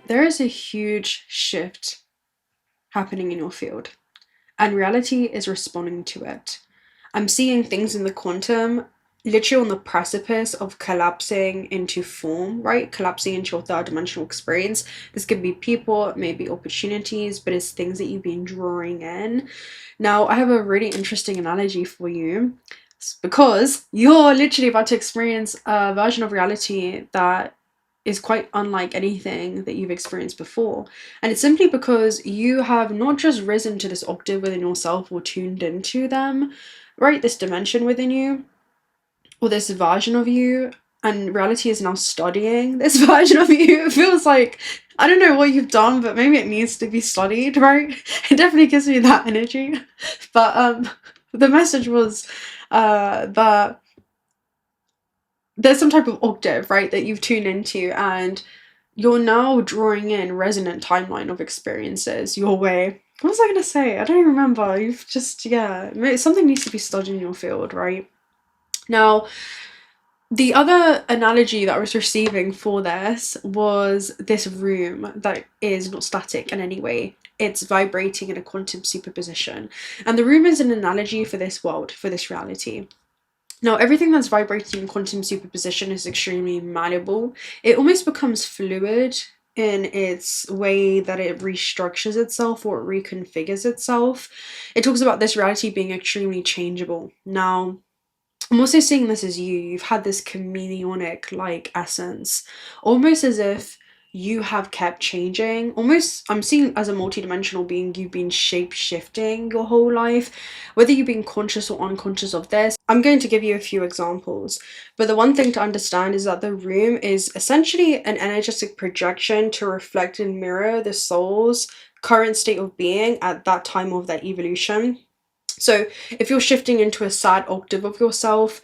there is a huge shift happening in your field, and reality is responding to it. I'm seeing things in the quantum literally on the precipice of collapsing into form, right? Collapsing into your third dimensional experience. This could be people, maybe opportunities, but it's things that you've been drawing in. Now, I have a really interesting analogy for you because you're literally about to experience a version of reality that is quite unlike anything that you've experienced before. And it's simply because you have not just risen to this octave within yourself or tuned into them, right? This dimension within you, or this version of you, and reality is now studying this version of you. It feels like, I don't know what you've done, but maybe it needs to be studied, right? It definitely gives me that energy. But the message was that there's some type of octave, right, that you've tuned into, and you're now drawing in resonant timeline of experiences your way. What was I going to say? I don't even remember. You've just, yeah, something needs to be studied in your field, right? Now, the other analogy that I was receiving for this was this room that is not static in any way. It's vibrating in a quantum superposition. And the room is an analogy for this world, for this reality. Now, everything that's vibrating in quantum superposition is extremely malleable. It almost becomes fluid in its way that it restructures itself or it reconfigures itself. It talks about this reality being extremely changeable. Now, I'm also seeing this as you. You've had this chameleonic like essence, almost as if you have kept changing. Almost, I'm seeing as a multidimensional being, you've been shape shifting your whole life, whether you've been conscious or unconscious of this. I'm going to give you a few examples, but the one thing to understand is that the room is essentially an energetic projection to reflect and mirror the soul's current state of being at that time of their evolution. So if you're shifting into a sad octave of yourself,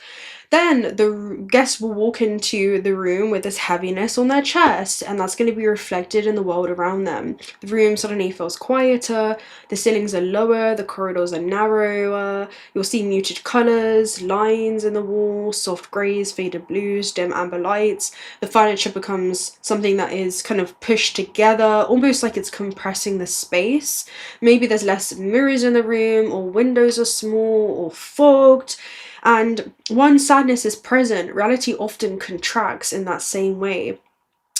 then the guest will walk into the room with this heaviness on their chest, and that's going to be reflected in the world around them. The room suddenly feels quieter, the ceilings are lower, the corridors are narrower, you'll see muted colours, lines in the wall, soft greys, faded blues, dim amber lights. The furniture becomes something that is kind of pushed together, almost like it's compressing the space. Maybe there's less mirrors in the room, or windows are small or fogged. And when sadness is present, reality often contracts in that same way.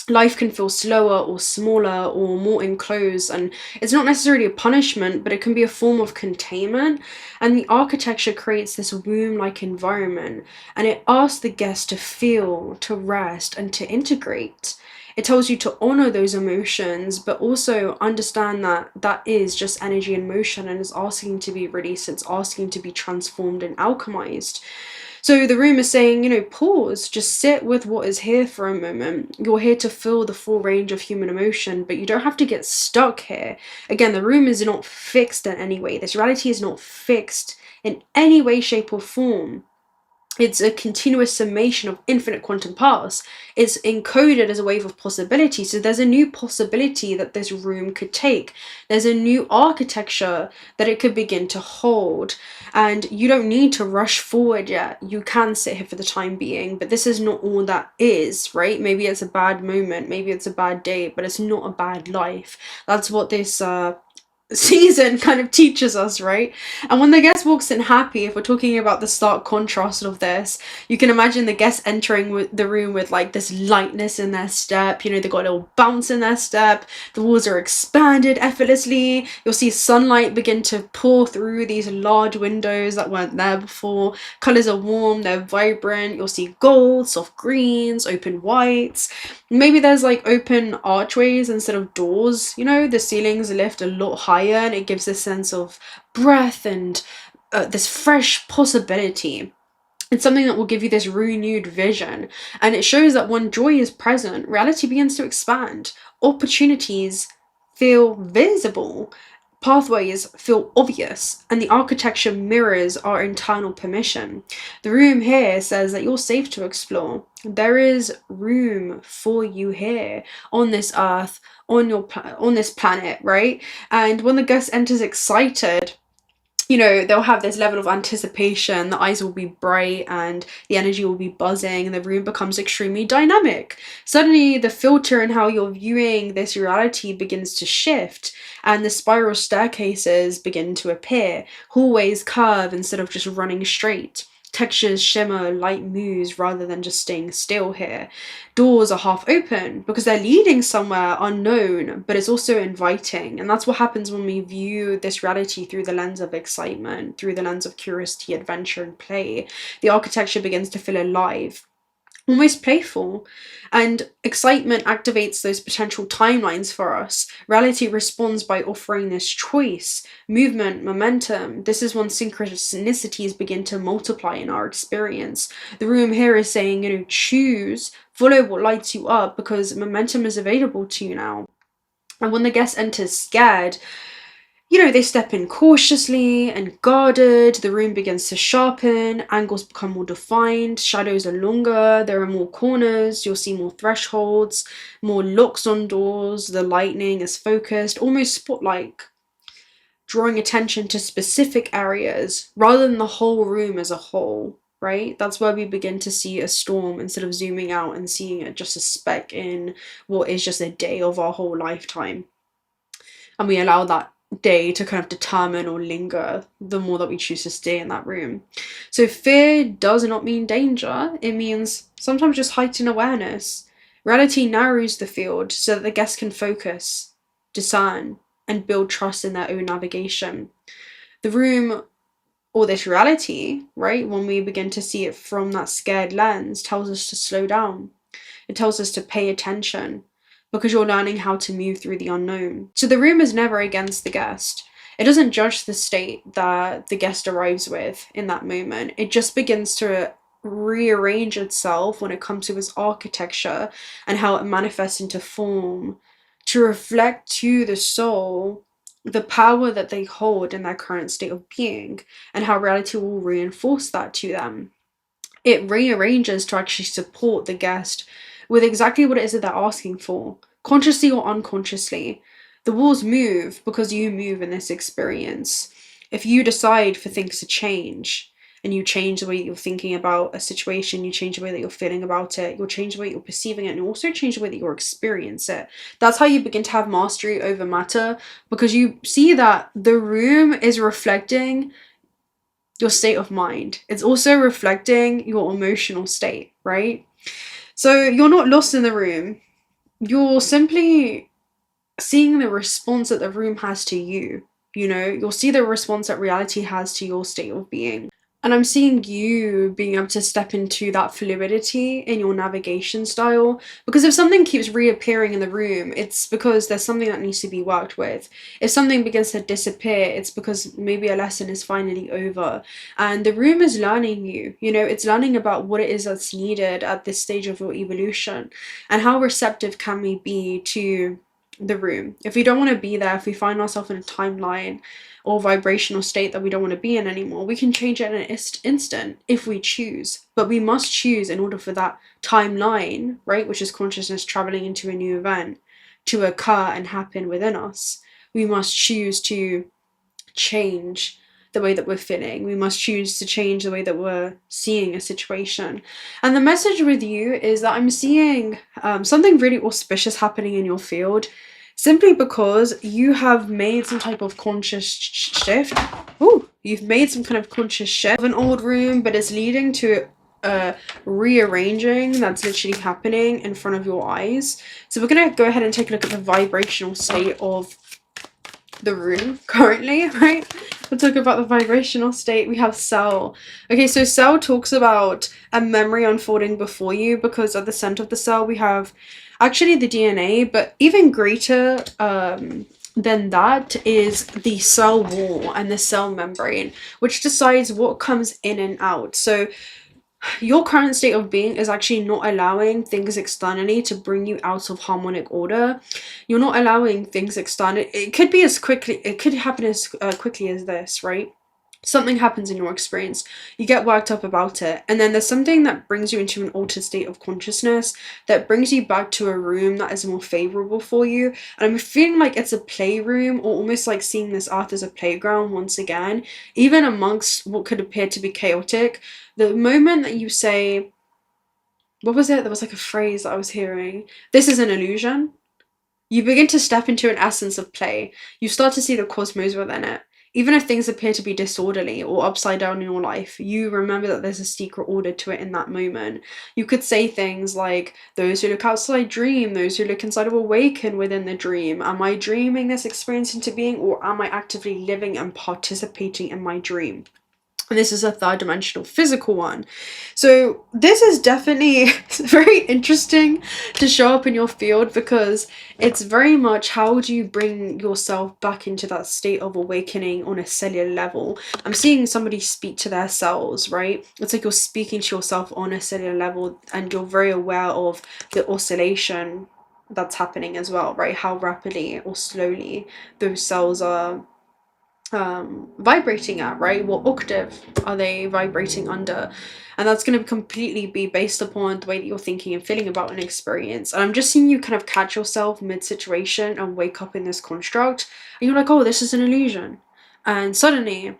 Life can feel slower or smaller or more enclosed, and it's not necessarily a punishment, but it can be a form of containment. And the architecture creates this womb-like environment, and it asks the guest to feel, to rest, and to integrate. It tells you to honor those emotions, but also understand that that is just energy in motion and is asking to be released, it's asking to be transformed and alchemized. So the room is saying, pause, just sit with what is here for a moment. You're here to feel the full range of human emotion, but you don't have to get stuck here. Again, the room is not fixed in any way. This reality is not fixed in any way, shape, or form. It's a continuous summation of infinite quantum paths. It's encoded as a wave of possibility. So there's a new possibility that this room could take. There's a new architecture that it could begin to hold. And you don't need to rush forward yet. You can sit here for the time being, but this is not all that is, right? Maybe it's a bad moment, maybe it's a bad day, but it's not a bad life. That's what this season kind of teaches us, right? And when the guest walks in happy, if we're talking about the stark contrast of this, you can imagine the guest entering the room with like this lightness in their step. They've got a little bounce in their step, the walls are expanded effortlessly. You'll see sunlight begin to pour through these large windows that weren't there before. Colors are warm, they're vibrant. You'll see gold, soft greens, open whites. Maybe there's like open archways instead of doors. The ceilings lift a lot higher, and it gives a sense of breath and this fresh possibility. It's something that will give you this renewed vision, and it shows that when joy is present, reality begins to expand. Opportunities feel visible, pathways feel obvious, and the architecture mirrors our internal permission. The room here says that you're safe to explore. There is room for you here on this earth, on this planet, right? And when the guest enters excited, you know, they'll have this level of anticipation, the eyes will be bright and the energy will be buzzing and the room becomes extremely dynamic. Suddenly the filter in how you're viewing this reality begins to shift and the spiral staircases begin to appear. Hallways curve instead of just running straight. Textures shimmer, light moves rather than just staying still here. Doors are half open because they're leading somewhere unknown, but it's also inviting. And that's what happens when we view this reality through the lens of excitement, through the lens of curiosity, adventure, and play. The architecture begins to feel alive, almost playful, and excitement activates those potential timelines for us. Reality responds by offering this choice, movement, momentum. This is when synchronicities begin to multiply in our experience. The room here is saying, you know, choose, follow what lights you up because momentum is available to you now. And when the guest enters scared, you know, they step in cautiously and guarded, the room begins to sharpen, angles become more defined, shadows are longer, there are more corners, you'll see more thresholds, more locks on doors, the lighting is focused, almost spotlight, drawing attention to specific areas rather than the whole room as a whole, right? That's where we begin to see a storm instead of zooming out and seeing it just a speck in what is just a day of our whole lifetime. And we allow that day to kind of determine or linger the more that we choose to stay in that room. So fear does not mean danger. It means sometimes just heightened awareness. Reality narrows the field so that the guest can focus, discern, and build trust in their own navigation. The room, or this reality, right, when we begin to see it from that scared lens, tells us to slow down. It tells us to pay attention, because you're learning how to move through the unknown. So the room is never against the guest. It doesn't judge the state that the guest arrives with in that moment. It just begins to rearrange itself when it comes to its architecture and how it manifests into form to reflect to the soul the power that they hold in their current state of being and how reality will reinforce that to them. It rearranges to actually support the guest with exactly what it is that they're asking for, consciously or unconsciously. The walls move because you move in this experience. If you decide for things to change, and you change the way that you're thinking about a situation, you change the way that you're feeling about it, you'll change the way you're perceiving it, and you also change the way that you'll experience it. That's how you begin to have mastery over matter, because you see that the room is reflecting your state of mind. It's also reflecting your emotional state, right? So you're not lost in the room. You're simply seeing the response that the room has to you. You know, you'll see the response that reality has to your state of being. And I'm seeing you being able to step into that fluidity in your navigation style, because if something keeps reappearing in the room, it's because there's something that needs to be worked with. If something begins to disappear, it's because maybe a lesson is finally over. And the room is learning you, you know, it's learning about what it is that's needed at this stage of your evolution and how receptive can we be to the room. If we don't want to be there, if we find ourselves in a timeline or vibrational state that we don't want to be in anymore, we can change it in an instant if we choose. But we must choose in order for that timeline, right, which is consciousness traveling into a new event, to occur and happen within us. We must choose to change the way that we're feeling. We must choose to change the way that we're seeing a situation. And the message with you is that I'm seeing something really auspicious happening in your field, simply because you have made some type of conscious shift. You've made some kind of conscious shift of an old room, but it's leading to a rearranging that's literally happening in front of your eyes. So we're going to go ahead and take a look at the vibrational state of the room currently, right? We'll talk about the vibrational state. We have cell. Okay, so cell talks about a memory unfolding before you, because at the center of the cell we have actually the DNA, but even greater than that is the cell wall and the cell membrane, which decides what comes in and out. So your current state of being is actually not allowing things externally to bring you out of harmonic order. You're not allowing things externally. It could be as quickly, it could happen as quickly as this, right? something happens in your experience, you get worked up about it, and then there's something that brings you into an altered state of consciousness that brings you back to a room that is more favorable for you. And I'm feeling like it's a playroom, or almost like seeing this earth as a playground once again, even amongst what could appear to be chaotic. The moment that you say, what was it? There was like a phrase that I was hearing. This is an illusion. You begin to step into an essence of play. You start to see the cosmos within it. Even if things appear to be disorderly or upside down in your life, you remember that there's a secret order to it in that moment. You could say things like, those who look outside dream, those who look inside will awaken within the dream. Am I dreaming this experience into being, or am I actively living and participating in my dream? And this is a third dimensional physical one. So this is definitely very interesting to show up in your field, because it's very much, how do you bring yourself back into that state of awakening on a cellular level? I'm seeing somebody speak to their cells, right? It's like you're speaking to yourself on a cellular level, and you're very aware of the oscillation that's happening as well, right? How rapidly or slowly those cells are vibrating at, right? What octave are they vibrating under? And that's going to completely be based upon the way that you're thinking and feeling about an experience. And I'm just seeing you kind of catch yourself mid-situation and wake up in this construct, and you're like, oh, this is an illusion. And suddenly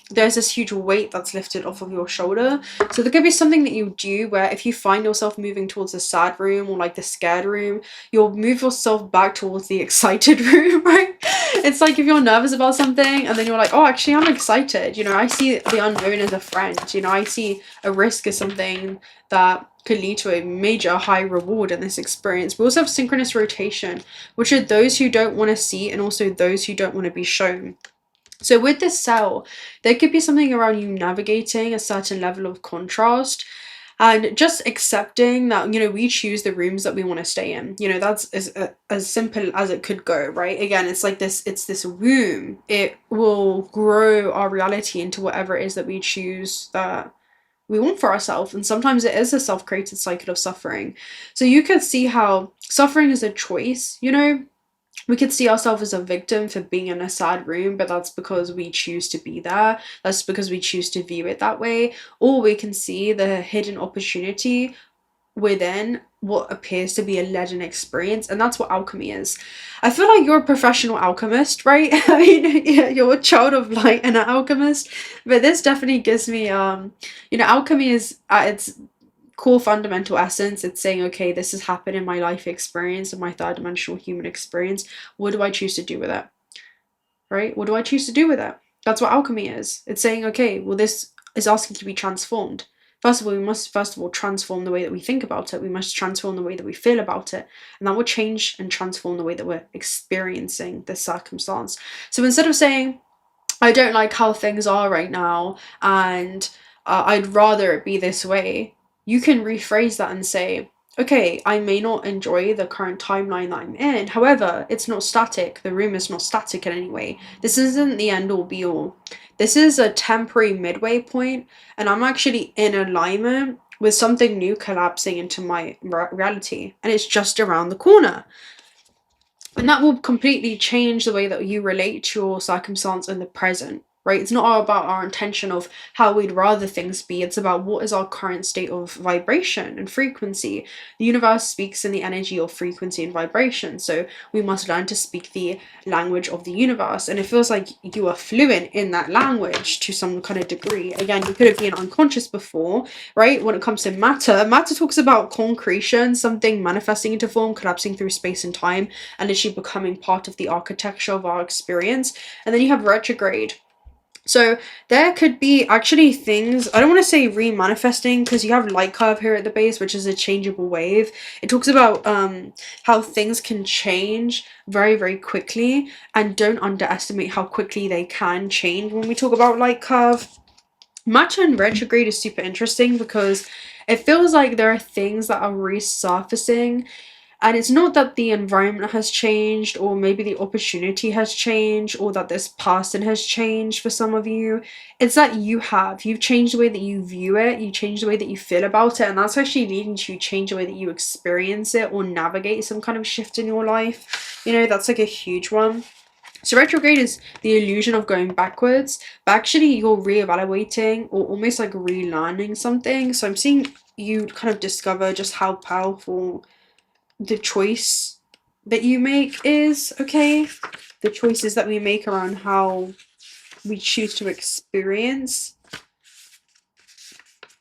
there's this huge weight that's lifted off of your shoulder. So there could be something that you do where, if you find yourself moving towards the sad room or like the scared room, you'll move yourself back towards the excited room, right? It's like if you're nervous about something and then you're like, oh, actually I'm excited, you know, I see the unknown as a friend, you know, I see a risk as something that could lead to a major high reward in this experience. We also have synchronous rotation, which are those who don't want to see and also those who don't want to be shown. So with this cell, there could be something around you navigating a certain level of contrast, and just accepting that, you know, we choose the rooms that we want to stay in. You know, that's as simple as it could go, right? Again, it's like this, it's this womb. It will grow our reality into whatever it is that we choose that we want for ourselves. And sometimes it is a self-created cycle of suffering. So you could see how suffering is a choice, you know. We could see ourselves as a victim for being in a sad room, but that's because we choose to be there. That's because we choose to view it that way. Or we can see the hidden opportunity within what appears to be a leaden experience, and that's what alchemy is. I feel like you're a professional alchemist, right? I mean, yeah, you're a child of light and an alchemist, but this definitely gives me, you know, alchemy is at its core fundamental essence, it's saying, okay, this has happened in my life experience, in my third dimensional human experience. What do I choose to do with it? Right? What do I choose to do with it? That's what alchemy is. It's saying, okay, well, this is asking to be transformed. First of all, we must transform the way that we think about it. We must transform the way that we feel about it. And that will change and transform the way that we're experiencing this circumstance. So instead of saying, I don't like how things are right now, and I'd rather it be this way, you can rephrase that and say, okay, I may not enjoy the current timeline that I'm in. However, it's not static. The room is not static in any way. This isn't the end all be all. This is a temporary midway point, and I'm actually in alignment with something new collapsing into my reality, and it's just around the corner. And that will completely change the way that you relate to your circumstance in the present. Right? It's not all about our intention of how we'd rather things be. It's about what is our current state of vibration and frequency. The universe speaks in the energy of frequency and vibration. So we must learn to speak the language of the universe. And it feels like you are fluent in that language to some kind of degree. Again, you could have been unconscious before, right? When it comes to matter, matter talks about concretion, something manifesting into form, collapsing through space and time, and literally becoming part of the architecture of our experience. And then you have retrograde. So there could be actually things, I don't want to say re-manifesting, because you have light curve here at the base, which is a changeable wave. It talks about how things can change very, very quickly, and don't underestimate how quickly they can change when we talk about light curve. Matter and retrograde is super interesting because it feels like there are things that are resurfacing. And it's not that the environment has changed, or maybe the opportunity has changed, or that this person has changed for some of you. It's that you've changed the way that you view it, you changed the way that you feel about it, and that's actually leading to you change the way that you experience it or navigate some kind of shift in your life. You know, that's like a huge one. So retrograde is the illusion of going backwards, but actually you're reevaluating or almost like relearning something. So I'm seeing you kind of discover just how powerful the choice that you make is, okay? The choices that we make around how we choose to experience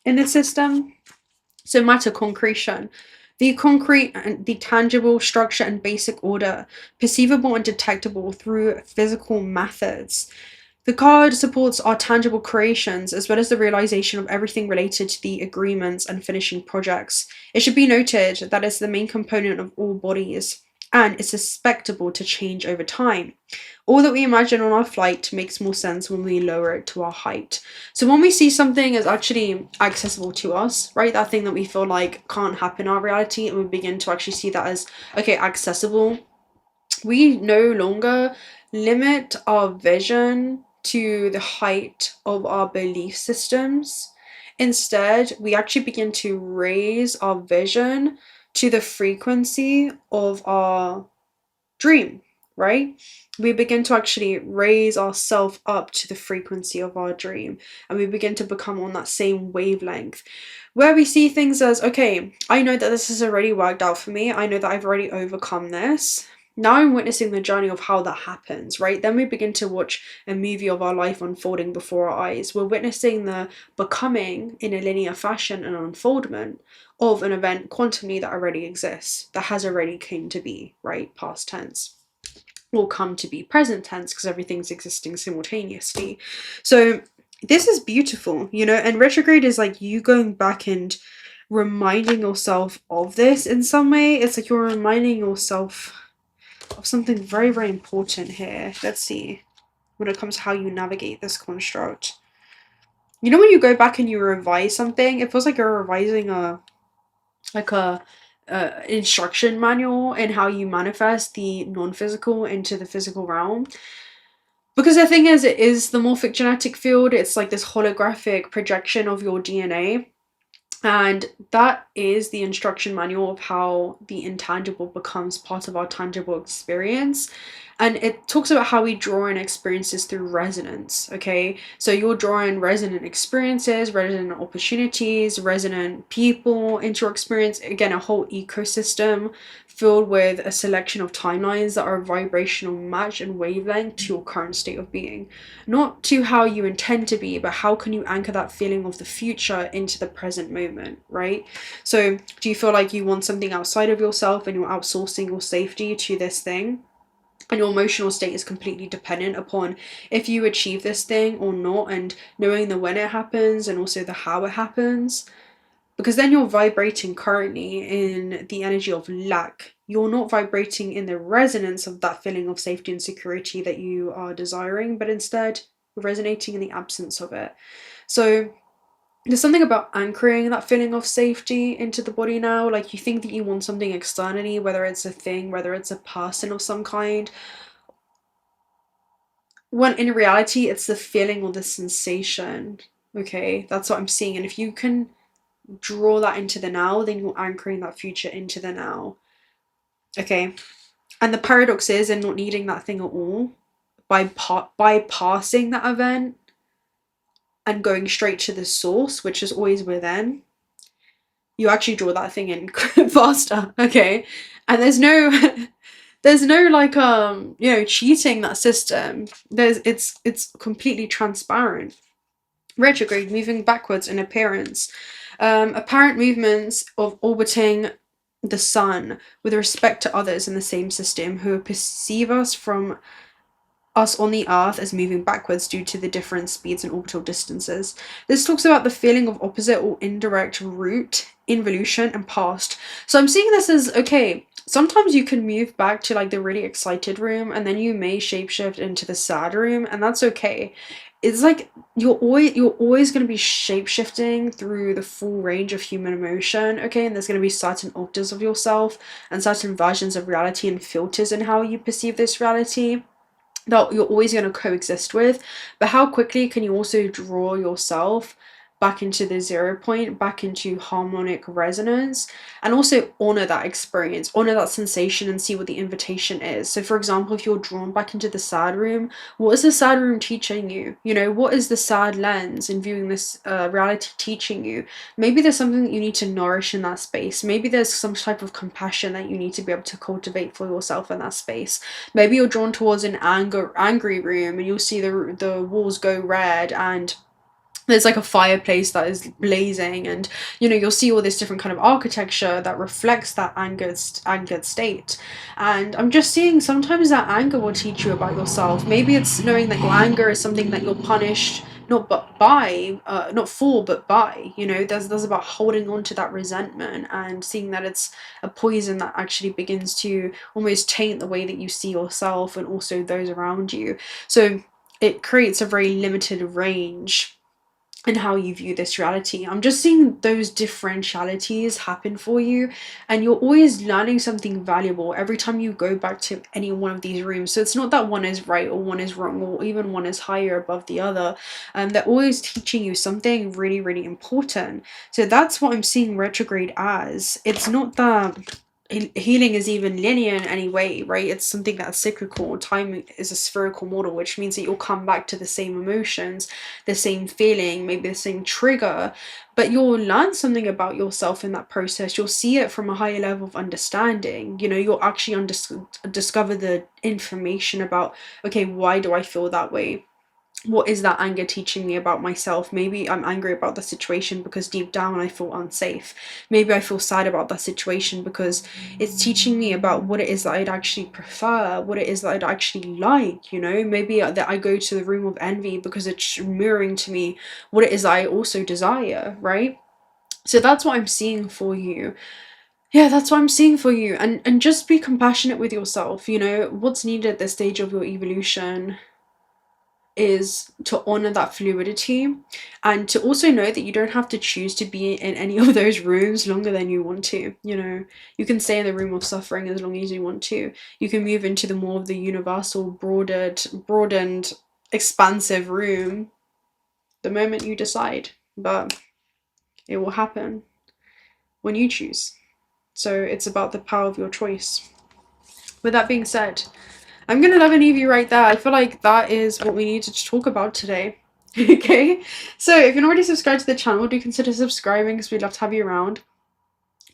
in the system. So matter concretion. The concrete and the tangible structure and basic order, perceivable and detectable through physical methods. The card supports our tangible creations as well as the realization of everything related to the agreements and finishing projects. It should be noted that it's the main component of all bodies and is susceptible to change over time. All that we imagine on our flight makes more sense when we lower it to our height. So when we see something as actually accessible to us, right, that thing that we feel like can't happen in our reality, and we begin to actually see that as, okay, accessible, we no longer limit our vision to the height of our belief systems. Instead, we actually begin to raise our vision to the frequency of our dream, right? We begin to actually raise ourselves up to the frequency of our dream, and we begin to become on that same wavelength where we see things as, okay, I know that this has already worked out for me. I know that I've already overcome this. Now I'm witnessing the journey of how that happens, right? Then we begin to watch a movie of our life unfolding before our eyes. We're witnessing the becoming in a linear fashion and unfoldment of an event quantumly that already exists, that has already came to be, right? Past tense. Or come to be present tense, because everything's existing simultaneously. So this is beautiful, you know, and retrograde is like you going back and reminding yourself of this in some way. It's like you're reminding yourself of something very, very important here. Let's see, when it comes to how you navigate this construct. You know, when you go back and you revise something, it feels like you're revising a instruction manual in how you manifest the non-physical into the physical realm. Because the thing is, it is the morphic genetic field. It's like this holographic projection of your DNA. And that is the instruction manual of how the intangible becomes part of our tangible experience. And it talks about how we draw in experiences through resonance, okay? So you're drawing resonant experiences, resonant opportunities, resonant people into your experience. Again, a whole ecosystem filled with a selection of timelines that are vibrational match and wavelength to your current state of being. Not to how you intend to be, but how can you anchor that feeling of the future into the present moment, right? So do you feel like you want something outside of yourself and you're outsourcing your safety to this thing? And your emotional state is completely dependent upon if you achieve this thing or not, and knowing the when it happens and also the how it happens. Because then you're vibrating currently in the energy of lack. You're not vibrating in the resonance of that feeling of safety and security that you are desiring, but instead resonating in the absence of it. So there's something about anchoring that feeling of safety into the body now. Like, you think that you want something externally, whether it's a thing, whether it's a person of some kind, when in reality it's the feeling or the sensation. Okay, that's what I'm seeing. And if you can draw that into the now, then you're anchoring that future into the now. Okay, and the paradox is in not needing that thing at all, by bypassing that event and going straight to the source, which is always within, you actually draw that thing in faster, okay? And there's no like you know, cheating that system. It's completely transparent. Retrograde, moving backwards in appearance. Apparent movements of orbiting the sun with respect to others in the same system who perceive us from us on the earth as moving backwards due to the different speeds and orbital distances. This talks about the feeling of opposite or indirect route, involution, and past. So I'm seeing this as, okay, sometimes you can move back to like the really excited room, and then you may shapeshift into the sad room, and that's okay. It's like you're always going to be shapeshifting through the full range of human emotion, okay? And there's going to be certain octaves of yourself and certain versions of reality and filters in how you perceive this reality that you're always going to coexist with. But how quickly can you also draw yourself back into the 0 point, back into harmonic resonance, and also honor that experience, honor that sensation, and see what the invitation is. So for example, if you're drawn back into the sad room, what is the sad room teaching you? You know, what is the sad lens in viewing this reality teaching you? Maybe there's something that you need to nourish in that space. Maybe there's some type of compassion that you need to be able to cultivate for yourself in that space. Maybe you're drawn towards an angry room, and you'll see the walls go red, and there's like a fireplace that is blazing, and you know, you'll see all this different kind of architecture that reflects that angered state. And I'm just seeing sometimes that anger will teach you about yourself. Maybe it's knowing that your anger is something that you're punished not for, but by, you know, there's about holding on to that resentment and seeing that it's a poison that actually begins to almost taint the way that you see yourself and also those around you. So it creates a very limited range and how you view this reality. I'm just seeing those differentialities happen for you, and you're always learning something valuable every time you go back to any one of these rooms. So it's not that one is right or one is wrong or even one is higher above the other. They're always teaching you something really, really important. So that's what I'm seeing retrograde as. It's not that healing is even linear in any way, right? It's something that's cyclical. Time is a spherical model, which means that you'll come back to the same emotions, the same feeling, maybe the same trigger, but you'll learn something about yourself in that process. You'll see it from a higher level of understanding. You know, you'll actually discover the information about, okay, why do I feel that way? What is that anger teaching me about myself? Maybe I'm angry about the situation because deep down I feel unsafe. Maybe I feel sad about that situation because it's teaching me about what it is that I'd actually prefer, what it is that I'd actually like, you know? Maybe that I go to the room of envy because it's mirroring to me what it is that I also desire, right? So that's what I'm seeing for you. Yeah, that's what I'm seeing for you. And just be compassionate with yourself. You know, what's needed at this stage of your evolution is to honor that fluidity, and to also know that you don't have to choose to be in any of those rooms longer than you want to. You know, you can stay in the room of suffering as long as you want to. You can move into the more of the universal, broadened, expansive room the moment you decide, but it will happen when you choose. So it's about the power of your choice. With that being said, I'm gonna love and leave you right there. I feel like that is what we needed to talk about today. Okay, so if you're not already subscribed to the channel, do consider subscribing because we'd love to have you around.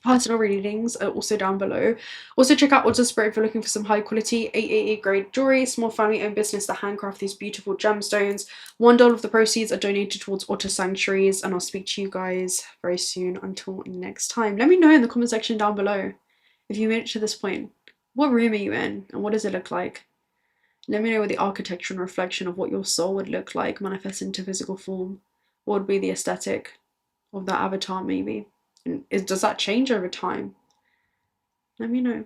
Personal readings are also down below. Also check out Ulta Spirit if you're looking for some high quality 888 grade jewelry, small family owned business that handcraft these beautiful gemstones. $1 of the proceeds are donated towards otter sanctuaries, and I'll speak to you guys very soon. Until next time, let me know in the comment section down below if you made it to this point. What room are you in and what does it look like? Let me know what the architecture and reflection of what your soul would look like manifest into physical form. What would be the aesthetic of that avatar maybe? And does that change over time? Let me know.